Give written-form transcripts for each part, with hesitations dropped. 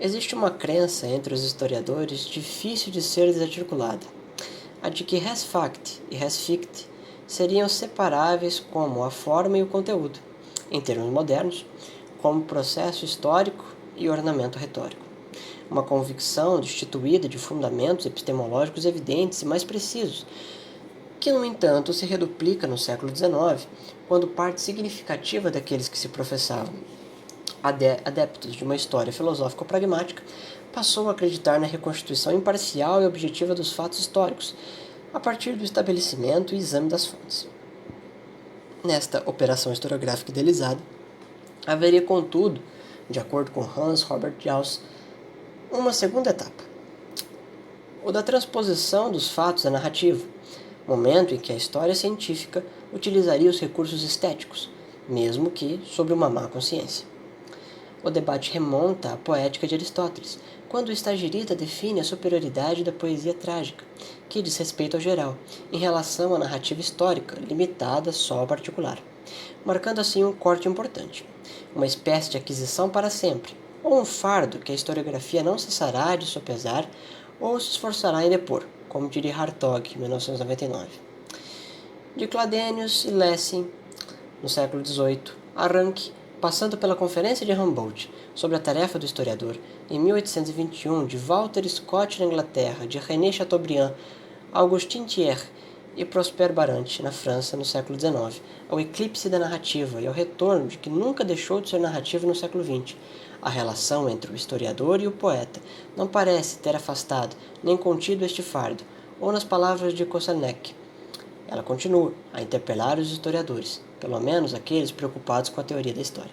Existe uma crença entre os historiadores difícil de ser desarticulada, a de que res facti e res ficti seriam separáveis como a forma e o conteúdo, em termos modernos, como processo histórico e ornamento retórico. Uma convicção destituída de fundamentos epistemológicos evidentes e mais precisos, que, no entanto, se reduplica no século XIX, quando parte significativa daqueles que se professavam adeptos de uma história filosófico-pragmática passou a acreditar na reconstituição imparcial e objetiva dos fatos históricos, a partir do estabelecimento e exame das fontes. Nesta operação historiográfica idealizada, haveria, contudo, de acordo com Hans Robert Jauss, uma segunda etapa, o da transposição dos fatos à narrativa, momento em que a história científica utilizaria os recursos estéticos, mesmo que sob uma má consciência. O debate remonta à poética de Aristóteles, quando o Estagirita define a superioridade da poesia trágica, que diz respeito ao geral, em relação à narrativa histórica, limitada só ao particular, marcando assim um corte importante, uma espécie de aquisição para sempre, ou um fardo que a historiografia não cessará de sopesar ou se esforçará em depor, como diria Hartog, em 1999. De Cladenius e Lessing, no século XVIII, arranque, passando pela Conferência de Humboldt sobre a tarefa do historiador, em 1821, de Walter Scott na Inglaterra, de René Chateaubriand, Augustin Thierry e Prosper Barante na França, no século XIX, ao eclipse da narrativa e ao retorno de que nunca deixou de ser narrativa no século XX. A relação entre o historiador e o poeta não parece ter afastado nem contido este fardo, ou nas palavras de Koselleck, ela continua a interpelar os historiadores, pelo menos aqueles preocupados com a teoria da história.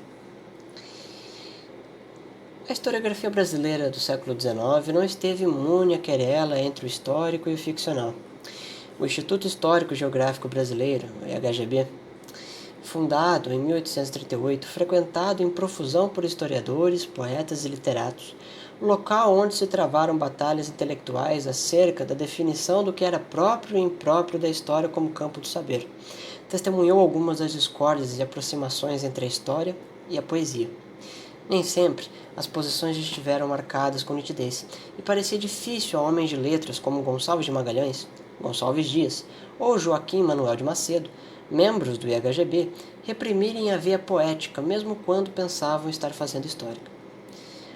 A historiografia brasileira do século XIX não esteve imune à querela entre o histórico e o ficcional. O Instituto Histórico e Geográfico Brasileiro, o IHGB, fundado em 1838, frequentado em profusão por historiadores, poetas e literatos, local onde se travaram batalhas intelectuais acerca da definição do que era próprio e impróprio da história como campo do saber, testemunhou algumas das discórdias e aproximações entre a história e a poesia. Nem sempre as posições estiveram marcadas com nitidez, e parecia difícil a homens de letras como Gonçalves de Magalhães, Gonçalves Dias ou Joaquim Manuel de Macedo, membros do IHGB, reprimirem a veia poética mesmo quando pensavam estar fazendo história.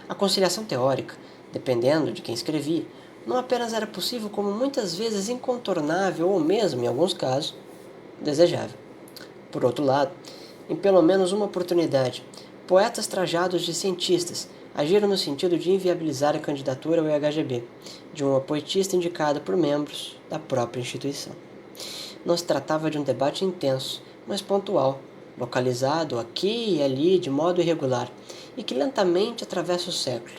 A conciliação teórica, dependendo de quem escrevia, não apenas era possível, como muitas vezes incontornável ou mesmo, em alguns casos, desejável. Por outro lado, em pelo menos uma oportunidade, poetas trajados de cientistas agiram no sentido de inviabilizar a candidatura ao IHGB, de uma poetista indicada por membros da própria instituição. Não se tratava de um debate intenso, mas pontual, localizado aqui e ali de modo irregular, e que lentamente atravessa o século.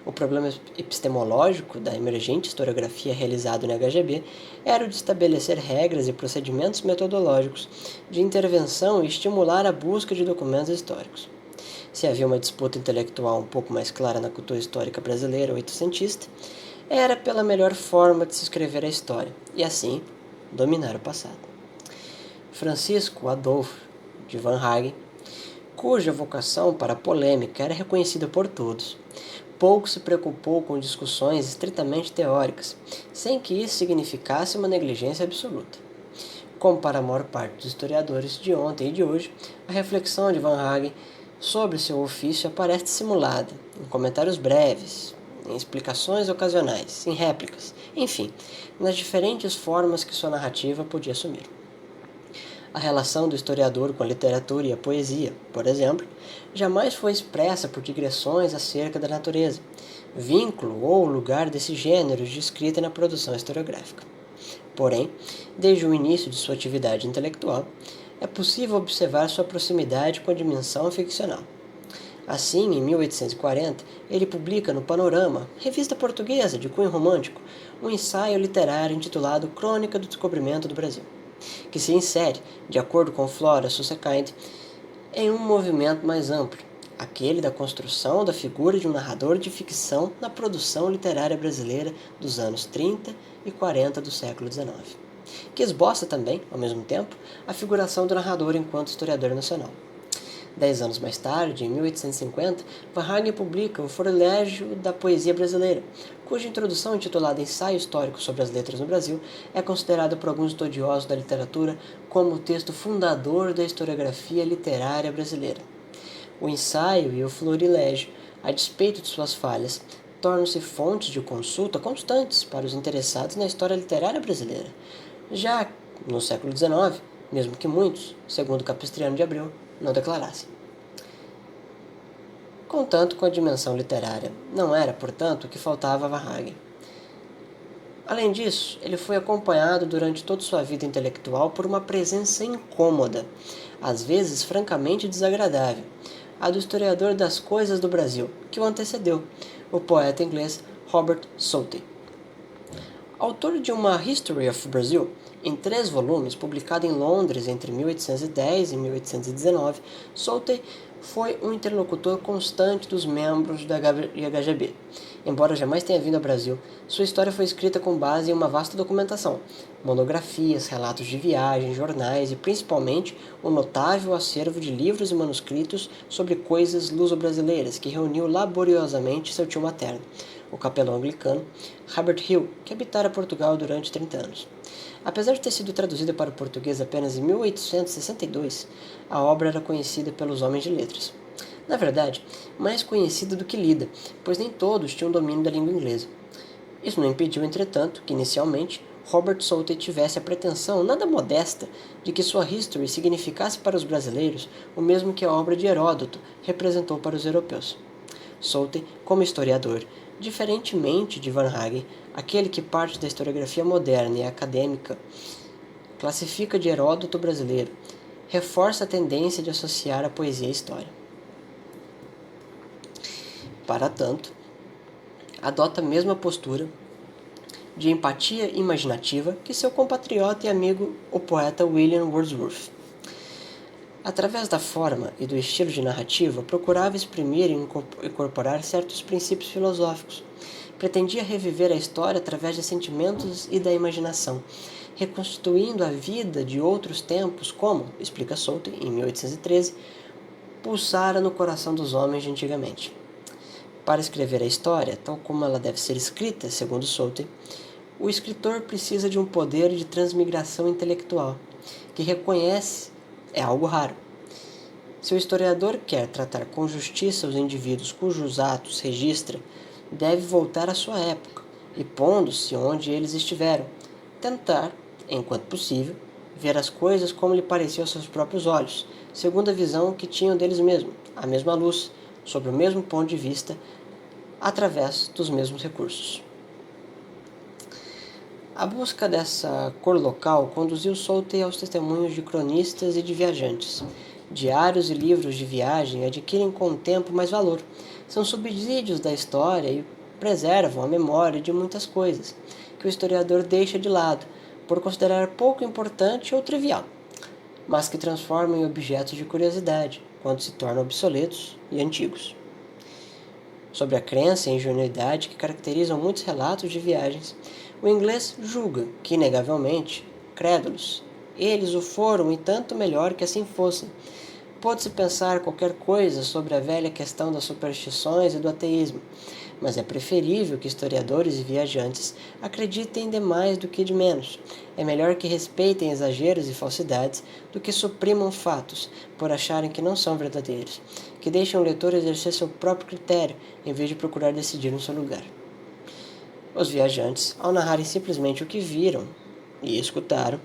O problema epistemológico da emergente historiografia realizado no IHGB era o de estabelecer regras e procedimentos metodológicos de intervenção e estimular a busca de documentos históricos. Se havia uma disputa intelectual um pouco mais clara na cultura histórica brasileira oitocentista, era pela melhor forma de se escrever a história, e assim, dominar o passado. Francisco Adolfo de Van Hagen, cuja vocação para a polêmica era reconhecida por todos, pouco se preocupou com discussões estritamente teóricas, sem que isso significasse uma negligência absoluta. Como para a maior parte dos historiadores de ontem e de hoje, a reflexão de Van Hagen sobre seu ofício aparece simulada em comentários breves, em explicações ocasionais, em réplicas, enfim, nas diferentes formas que sua narrativa podia assumir. A relação do historiador com a literatura e a poesia, por exemplo, jamais foi expressa por digressões acerca da natureza, vínculo ou lugar desses gêneros de escrita na produção historiográfica. Porém, desde o início de sua atividade intelectual, é possível observar sua proximidade com a dimensão ficcional. Assim, em 1840, ele publica no Panorama, revista portuguesa de cunho romântico, um ensaio literário intitulado Crônica do Descobrimento do Brasil, que se insere, de acordo com Flora Sussekind, em um movimento mais amplo, aquele da construção da figura de um narrador de ficção na produção literária brasileira dos anos 30 e 40 do século XIX, que esboça também, ao mesmo tempo, a figuração do narrador enquanto historiador nacional. 10 anos mais tarde, em 1850, Varhagen publica o Florolégio da Poesia Brasileira, cuja introdução, intitulada Ensaio Histórico sobre as Letras no Brasil, é considerada por alguns estudiosos da literatura como o texto fundador da historiografia literária brasileira. O ensaio e o florilégio, a despeito de suas falhas, tornam-se fontes de consulta constantes para os interessados na história literária brasileira. Já no século XIX, mesmo que muitos, segundo Capistriano de Abreu, não declarassem. Contanto com a dimensão literária, não era, portanto, o que faltava a Varhagen. Além disso, ele foi acompanhado durante toda sua vida intelectual por uma presença incômoda, às vezes francamente desagradável, a do historiador das coisas do Brasil, que o antecedeu, o poeta inglês Robert Southey. Autor de uma History of Brazil, em 3 volumes, publicado em Londres entre 1810 e 1819, Southey foi um interlocutor constante dos membros da IHGB. Embora jamais tenha vindo ao Brasil, sua história foi escrita com base em uma vasta documentação, monografias, relatos de viagens, jornais e, principalmente, um notável acervo de livros e manuscritos sobre coisas luso-brasileiras que reuniu laboriosamente seu tio materno, o capelão anglicano Herbert Hill, que habitara Portugal durante 30 anos. Apesar de ter sido traduzida para o português apenas em 1862, a obra era conhecida pelos homens de letras. Na verdade, mais conhecida do que lida, pois nem todos tinham domínio da língua inglesa. Isso não impediu, entretanto, que inicialmente Robert Southey tivesse a pretensão nada modesta de que sua History significasse para os brasileiros o mesmo que a obra de Heródoto representou para os europeus. Southey, como historiador, diferentemente de Varhagen, aquele que parte da historiografia moderna e acadêmica, classifica de Heródoto brasileiro, reforça a tendência de associar a poesia à história. Para tanto, adota a mesma postura de empatia imaginativa que seu compatriota e amigo, o poeta William Wordsworth. Através da forma e do estilo de narrativa, procurava exprimir e incorporar certos princípios filosóficos. Pretendia reviver a história através de sentimentos e da imaginação, reconstituindo a vida de outros tempos como, explica Southey, em 1813, pulsara no coração dos homens de antigamente. Para escrever a história, tal como ela deve ser escrita, segundo Southey, o escritor precisa de um poder de transmigração intelectual, que reconhece é algo raro. Se o historiador quer tratar com justiça os indivíduos cujos atos registra, deve voltar à sua época e, pondo-se onde eles estiveram, tentar, enquanto possível, ver as coisas como lhe pareciam aos seus próprios olhos, segundo a visão que tinham deles mesmos, a mesma luz, sob o mesmo ponto de vista, através dos mesmos recursos. A busca dessa cor local conduziu Southey aos testemunhos de cronistas e de viajantes. Diários e livros de viagem adquirem com o tempo mais valor. São subsídios da história e preservam a memória de muitas coisas, que o historiador deixa de lado, por considerar pouco importante ou trivial, mas que transformam em objetos de curiosidade, quando se tornam obsoletos e antigos. Sobre a crença e ingenuidade que caracterizam muitos relatos de viagens, o inglês julga que, inegavelmente, crédulos, eles o foram e tanto melhor que assim fossem. Pode-se pensar qualquer coisa sobre a velha questão das superstições e do ateísmo, mas é preferível que historiadores e viajantes acreditem de mais do que de menos. É melhor que respeitem exageros e falsidades do que suprimam fatos por acharem que não são verdadeiros, que deixem o leitor exercer seu próprio critério em vez de procurar decidir no seu lugar. Os viajantes, ao narrarem simplesmente o que viram e escutaram,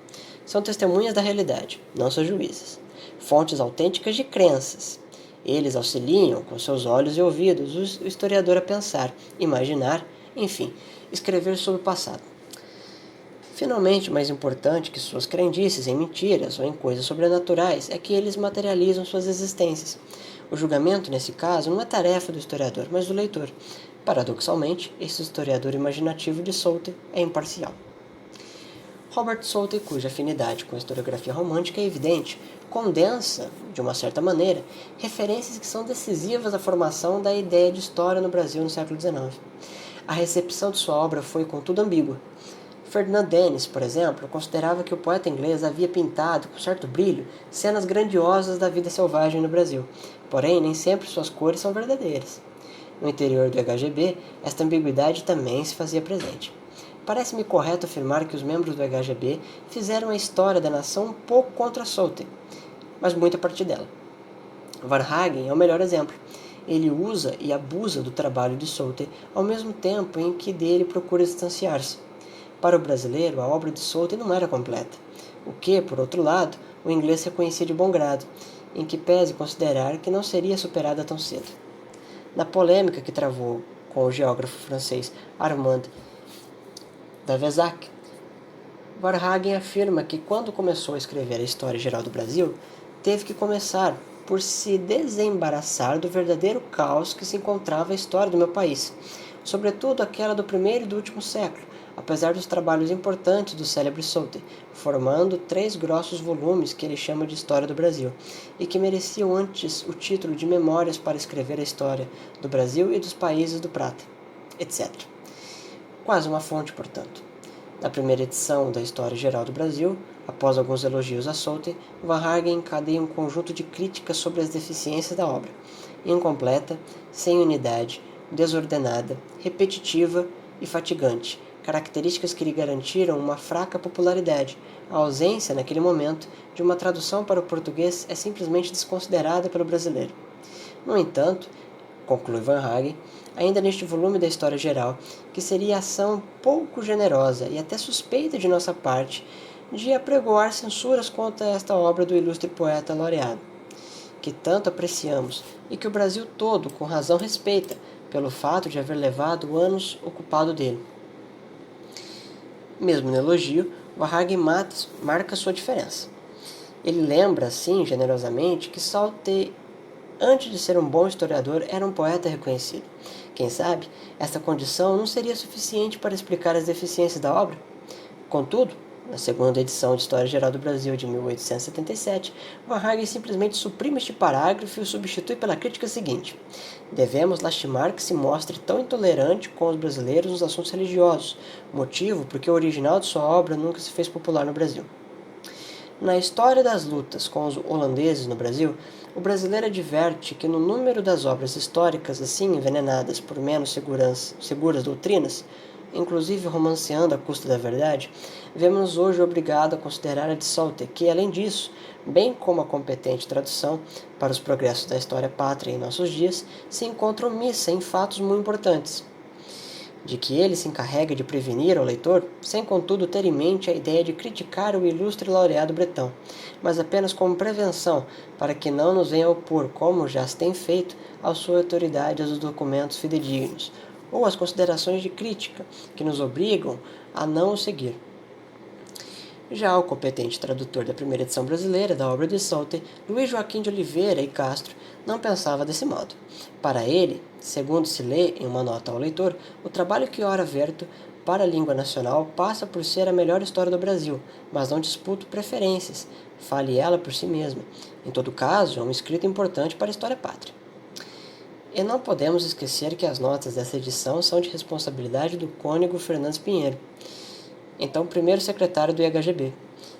são testemunhas da realidade, não seus juízes, fontes autênticas de crenças. Eles auxiliam, com seus olhos e ouvidos, o historiador a pensar, imaginar, enfim, escrever sobre o passado. Finalmente, mais importante que suas crendices em mentiras ou em coisas sobrenaturais é que eles materializam suas existências. O julgamento, nesse caso, não é tarefa do historiador, mas do leitor. Paradoxalmente, esse historiador imaginativo de Southey é imparcial. Robert Southey, cuja afinidade com a historiografia romântica é evidente, condensa, de uma certa maneira, referências que são decisivas à formação da ideia de história no Brasil no século XIX. A recepção de sua obra foi, contudo, ambígua. Ferdinand Denis, por exemplo, considerava que o poeta inglês havia pintado, com certo brilho, cenas grandiosas da vida selvagem no Brasil. Porém, nem sempre suas cores são verdadeiras. No interior do HGB, esta ambiguidade também se fazia presente. Parece-me correto afirmar que os membros do HGB fizeram a história da nação um pouco contra Souther, mas muito a partir dela. Varhagen é o melhor exemplo. Ele usa e abusa do trabalho de Souther ao mesmo tempo em que dele procura distanciar-se. Para o brasileiro, a obra de Souther não era completa, o que, por outro lado, o inglês reconhecia de bom grado, em que pese considerar que não seria superada tão cedo. Na polêmica que travou com o geógrafo francês Armand d'Avezac, Varhagen afirma que quando começou a escrever a história geral do Brasil, teve que começar por se desembaraçar do verdadeiro caos que se encontrava a história do meu país, sobretudo aquela do primeiro e do último século, apesar dos trabalhos importantes do célebre Souther, formando 3 grossos volumes que ele chama de História do Brasil, e que mereciam antes o título de Memórias para escrever a história do Brasil e dos países do Prata, etc. Quase uma fonte, portanto. Na primeira edição da História Geral do Brasil, após alguns elogios a Souther, Varhagen encadeia um conjunto de críticas sobre as deficiências da obra: incompleta, sem unidade, desordenada, repetitiva e fatigante, características que lhe garantiram uma fraca popularidade. A ausência, naquele momento, de uma tradução para o português é simplesmente desconsiderada pelo brasileiro. No entanto, conclui Varhagen, ainda neste volume da História Geral, que seria ação pouco generosa e até suspeita de nossa parte de apregoar censuras contra esta obra do ilustre poeta laureado, que tanto apreciamos e que o Brasil todo, com razão, respeita, pelo fato de haver levado anos ocupado dele. Mesmo no elogio, Varhagen marca sua diferença. Ele lembra, assim, generosamente, que Souther, antes de ser um bom historiador, era um poeta reconhecido. Quem sabe, essa condição não seria suficiente para explicar as deficiências da obra? Contudo, na segunda edição de História Geral do Brasil de 1877, Varhagen simplesmente suprime este parágrafo e o substitui pela crítica seguinte: devemos lastimar que se mostre tão intolerante com os brasileiros nos assuntos religiosos, motivo porque o original de sua obra nunca se fez popular no Brasil. Na história das lutas com os holandeses no Brasil, o brasileiro adverte que no número das obras históricas assim envenenadas por menos seguras doutrinas, inclusive romanceando à custa da verdade, vemos hoje obrigado a considerar a de Souther, que, além disso, bem como a competente tradução para os progressos da história pátria em nossos dias, se encontra omissa em fatos muito importantes, de que ele se encarrega de prevenir ao leitor, sem contudo ter em mente a ideia de criticar o ilustre laureado bretão, mas apenas como prevenção, para que não nos venha opor, como já se tem feito, à sua autoridade aos documentos fidedignos, ou às considerações de crítica, que nos obrigam a não o seguir. Já o competente tradutor da primeira edição brasileira da obra de Souther, Luiz Joaquim de Oliveira e Castro, não pensava desse modo. Para ele, segundo se lê em uma nota ao leitor, o trabalho que ora verto para a língua nacional passa por ser a melhor história do Brasil, mas não disputo preferências, fale ela por si mesma. Em todo caso, é um escrito importante para a história pátria. E não podemos esquecer que as notas dessa edição são de responsabilidade do cônego Fernandes Pinheiro, então primeiro secretário do IHGB.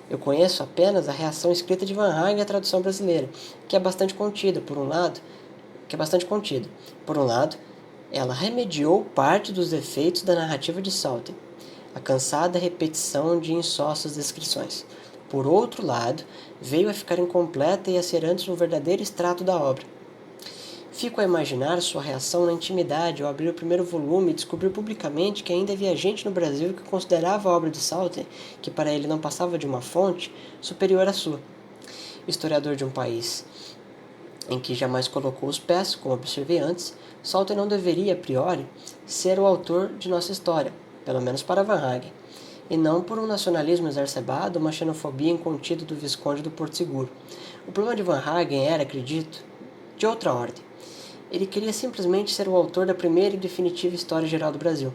Eu conheço apenas a reação escrita de Varhagen à tradução brasileira, que é bastante contida. Por um lado, ela remediou parte dos defeitos da narrativa de Souther, a cansada repetição de insócias descrições. Por outro lado, veio a ficar incompleta e a ser antes um verdadeiro extrato da obra. Fico a imaginar sua reação na intimidade ao abrir o primeiro volume e descobrir publicamente que ainda havia gente no Brasil que considerava a obra de Souther, que para ele não passava de uma fonte, superior à sua. Historiador de um país em que jamais colocou os pés, como observei antes, Souther não deveria, a priori, ser o autor de nossa história, pelo menos para Varhagen, e não por um nacionalismo exacerbado ou uma xenofobia incontida do Visconde do Porto Seguro. O problema de Varhagen era, acredito, de outra ordem. Ele queria simplesmente ser o autor da primeira e definitiva História Geral do Brasil.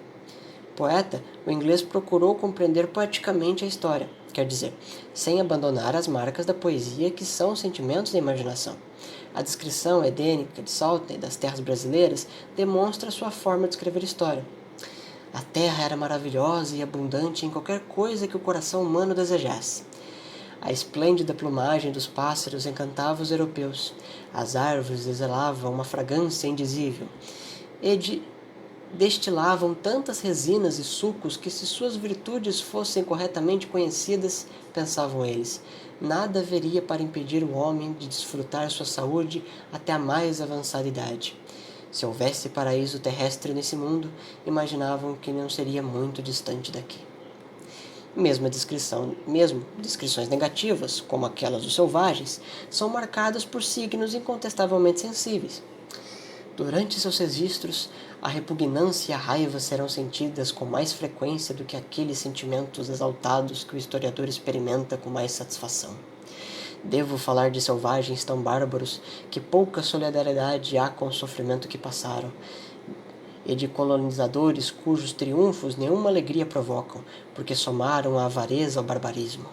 Poeta, o inglês procurou compreender poeticamente a história, quer dizer, sem abandonar as marcas da poesia que são os sentimentos da imaginação. A descrição edênica de Souther das terras brasileiras demonstra sua forma de escrever história. A terra era maravilhosa e abundante em qualquer coisa que o coração humano desejasse. A esplêndida plumagem dos pássaros encantava os europeus. As árvores exalavam uma fragrância indizível e destilavam tantas resinas e sucos que, se suas virtudes fossem corretamente conhecidas, pensavam eles, nada haveria para impedir o homem de desfrutar sua saúde até a mais avançada idade. Se houvesse paraíso terrestre nesse mundo, imaginavam que não seria muito distante daqui. Mesmo descrições negativas, como aquelas dos selvagens, são marcadas por signos incontestavelmente sensíveis. Durante seus registros, a repugnância e a raiva serão sentidas com mais frequência do que aqueles sentimentos exaltados que o historiador experimenta com mais satisfação. Devo falar de selvagens tão bárbaros que pouca solidariedade há com o sofrimento que passaram, e de colonizadores cujos triunfos nenhuma alegria provocam, porque somaram a avareza ao barbarismo.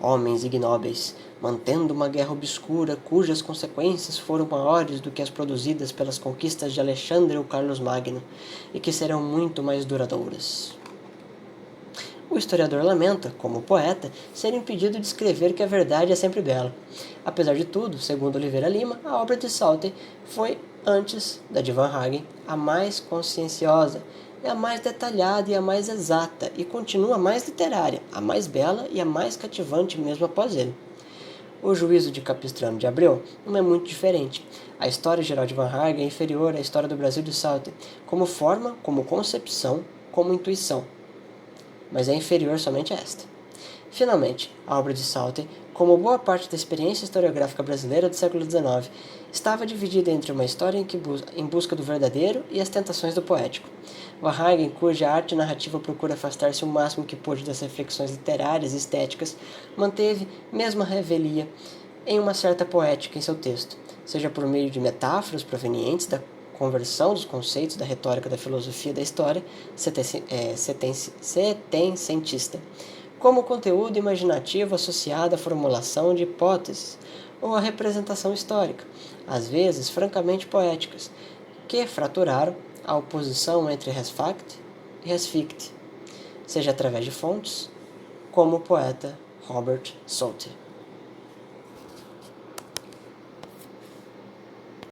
Homens ignóbeis, mantendo uma guerra obscura cujas consequências foram maiores do que as produzidas pelas conquistas de Alexandre ou Carlos Magno, e que serão muito mais duradouras. O historiador lamenta, como poeta, ser impedido de escrever que a verdade é sempre bela. Apesar de tudo, segundo Oliveira Lima, a obra de Southey foi, antes da de Van Hagen, a mais conscienciosa, a mais detalhada e a mais exata, e continua a mais literária, a mais bela e a mais cativante mesmo após ele. O juízo de Capistrano de Abreu não é muito diferente. A história geral de Van Hagen é inferior à história do Brasil de Southey, como forma, como concepção, como intuição, mas é inferior somente a esta. Finalmente, a obra de Southey, como boa parte da experiência historiográfica brasileira do século XIX, estava dividida entre uma história em busca do verdadeiro e as tentações do poético. Van Hagen, cuja arte narrativa procura afastar-se o máximo que pôde das reflexões literárias e estéticas, manteve mesmo a revelia em uma certa poética em seu texto, seja por meio de metáforas provenientes da conversão dos conceitos da retórica da filosofia da história setencentista, como conteúdo imaginativo associado à formulação de hipóteses ou à representação histórica, às vezes francamente poéticas, que fraturaram a oposição entre res fact e res fict, seja através de fontes, como o poeta Robert Southey.